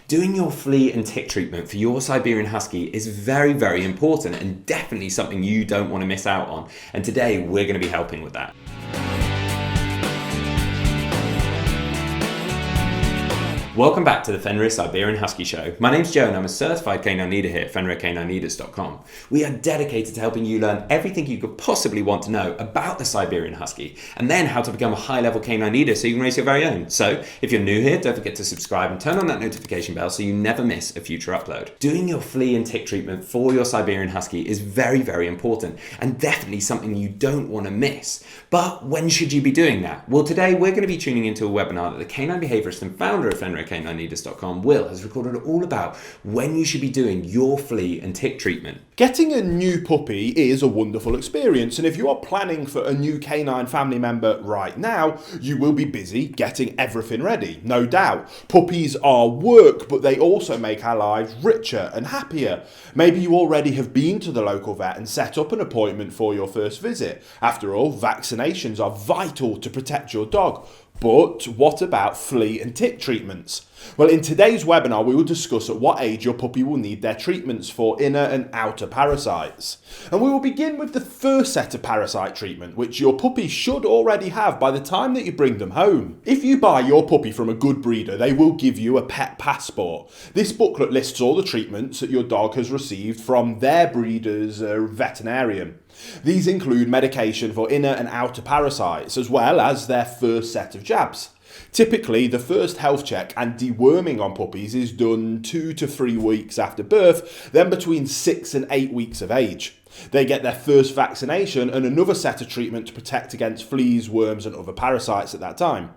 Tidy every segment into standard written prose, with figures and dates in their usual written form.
Doing your flea and tick treatment for your Siberian Husky is very, very important and definitely something you don't want to miss out on. And today we're going to be helping with that. Welcome back to the Fenrir Siberian Husky Show. My name's Joe and I'm a certified canine leader here at FenrirCanineLeaders.com. We are dedicated to helping you learn everything you could possibly want to know about the Siberian Husky and then how to become a high-level canine leader so you can raise your very own. So if you're new here, don't forget to subscribe and turn on that notification bell so you never miss a future upload. Doing your flea and tick treatment for your Siberian Husky is very, very important and definitely something you don't want to miss. But when should you be doing that? Well, today we're going to be tuning into a webinar that the canine behaviorist and founder of FenrirCanineLeaders.com, Will, has recorded all about when you should be doing your flea and tick treatment. Getting a new puppy is a wonderful experience, and if you are planning for a new canine family member right now, you will be busy getting everything ready, no doubt. Puppies are work, but they also make our lives richer and happier. Maybe you already have been to the local vet and set up an appointment for your first visit. After all, vaccinations are vital to protect your dog. But what about flea and tick treatments? Well, in today's webinar, we will discuss at what age your puppy will need their treatments for inner and outer parasites. And we will begin with the first set of parasite treatment, which your puppy should already have by the time that you bring them home. If you buy your puppy from a good breeder, they will give you a pet passport. This booklet lists all the treatments that your dog has received from their breeder's veterinarian. These include medication for inner and outer parasites, as well as their first set of jabs. Typically, the first health check and deworming on puppies is done 2 to 3 weeks after birth, then between 6 and 8 weeks of age. They get their first vaccination and another set of treatment to protect against fleas, worms and other parasites at that time.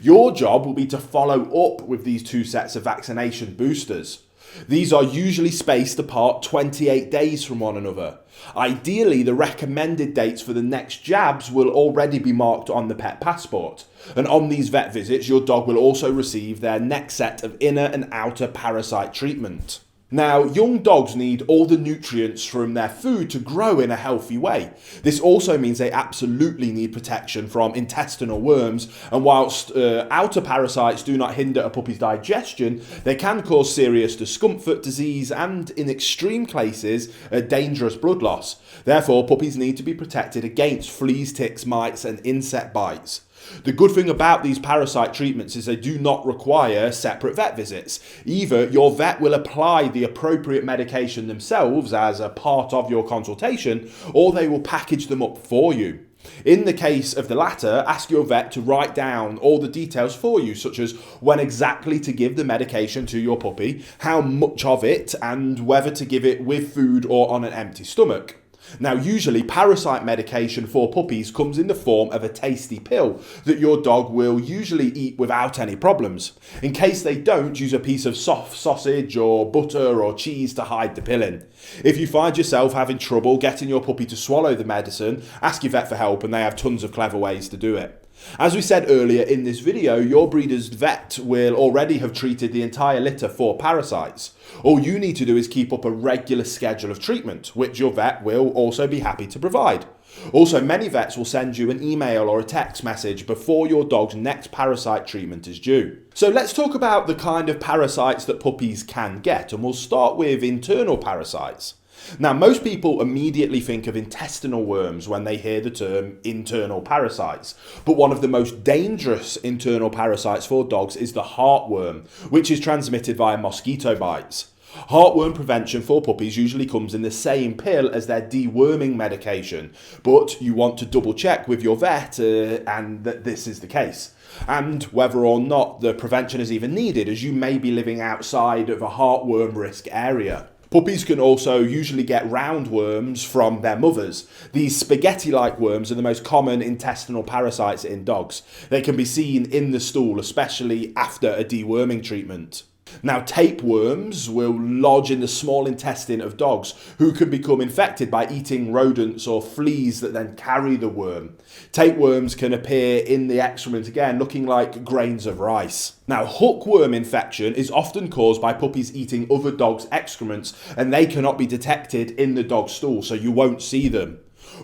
Your job will be to follow up with these 2 sets of vaccination boosters. These are usually spaced apart 28 days from one another. Ideally, the recommended dates for the next jabs will already be marked on the pet passport. And on these vet visits, your dog will also receive their next set of inner and outer parasite treatment. Now, young dogs need all the nutrients from their food to grow in a healthy way. This also means they absolutely need protection from intestinal worms, and whilst outer parasites do not hinder a puppy's digestion, they can cause serious discomfort, disease, and in extreme cases, a dangerous blood loss. Therefore, puppies need to be protected against fleas, ticks, mites, and insect bites. The good thing about these parasite treatments is they do not require separate vet visits. Either your vet will apply the appropriate medication themselves as a part of your consultation, or they will package them up for you. In the case of the latter, ask your vet to write down all the details for you, such as when exactly to give the medication to your puppy, how much of it, and whether to give it with food or on an empty stomach. Now, usually parasite medication for puppies comes in the form of a tasty pill that your dog will usually eat without any problems. In case they don't, use a piece of soft sausage or butter or cheese to hide the pill in. If you find yourself having trouble getting your puppy to swallow the medicine, ask your vet for help and they have tons of clever ways to do it. As we said earlier in this video, your breeder's vet will already have treated the entire litter for parasites. All you need to do is keep up a regular schedule of treatment, which your vet will also be happy to provide. Also, many vets will send you an email or a text message before your dog's next parasite treatment is due. So let's talk about the kind of parasites that puppies can get, and we'll start with internal parasites. Now, most people immediately think of intestinal worms when they hear the term internal parasites, but one of the most dangerous internal parasites for dogs is the heartworm, which is transmitted via mosquito bites. Heartworm prevention for puppies usually comes in the same pill as their deworming medication, but you want to double check with your vet and that this is the case, and whether or not the prevention is even needed, as you may be living outside of a heartworm risk area. Puppies can also usually get roundworms from their mothers. These spaghetti-like worms are the most common intestinal parasites in dogs. They can be seen in the stool, especially after a deworming treatment. Now, tapeworms will lodge in the small intestine of dogs who can become infected by eating rodents or fleas that then carry the worm. Tapeworms can appear in the excrement again, looking like grains of rice. Now, hookworm infection is often caused by puppies eating other dogs' excrements, and they cannot be detected in the dog's stool, so you won't see them.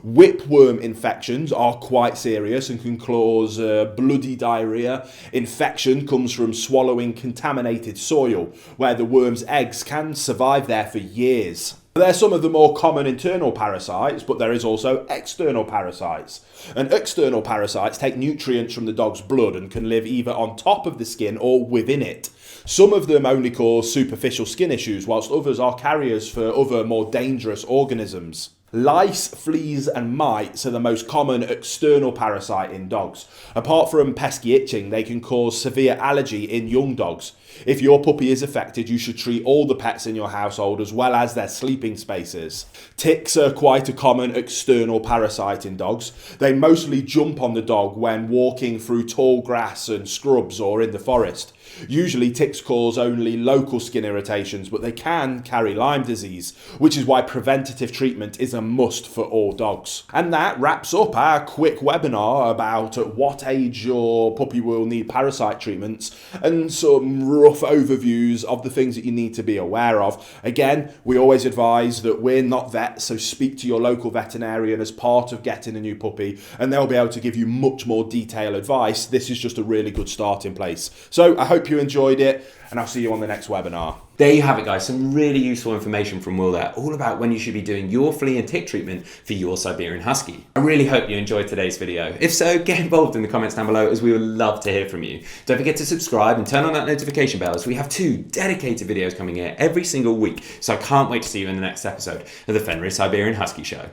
Whipworm infections are quite serious and can cause bloody diarrhea. Infection comes from swallowing contaminated soil, where the worm's eggs can survive there for years. They're some of the more common internal parasites, but there is also external parasites. And external parasites take nutrients from the dog's blood and can live either on top of the skin or within it. Some of them only cause superficial skin issues, whilst others are carriers for other more dangerous organisms. Lice, fleas and mites are the most common external parasite in dogs. Apart from pesky itching, they can cause severe allergy in young dogs. If your puppy is affected, you should treat all the pets in your household as well as their sleeping spaces. Ticks are quite a common external parasite in dogs. They mostly jump on the dog when walking through tall grass and scrubs or in the forest. Usually ticks cause only local skin irritations, but they can carry Lyme disease, which is why preventative treatment is a must for all dogs. And that wraps up our quick webinar about at what age your puppy will need parasite treatments and some rough overviews of the things that you need to be aware of. Again, we always advise that we're not vets, so speak to your local veterinarian as part of getting a new puppy and they'll be able to give you much more detailed advice. This is just a really good starting place. So I hope you enjoyed it and I'll see you on the next webinar. There you have it, guys. Some really useful information from Will there, all about when you should be doing your flea and tick treatment for your Siberian Husky. I really hope you enjoyed today's video. If so, get involved in the comments down below as we would love to hear from you. Don't forget to subscribe and turn on that notification bell as we have 2 dedicated videos coming here every single week. So I can't wait to see you in the next episode of the Fenrir Siberian Husky Show.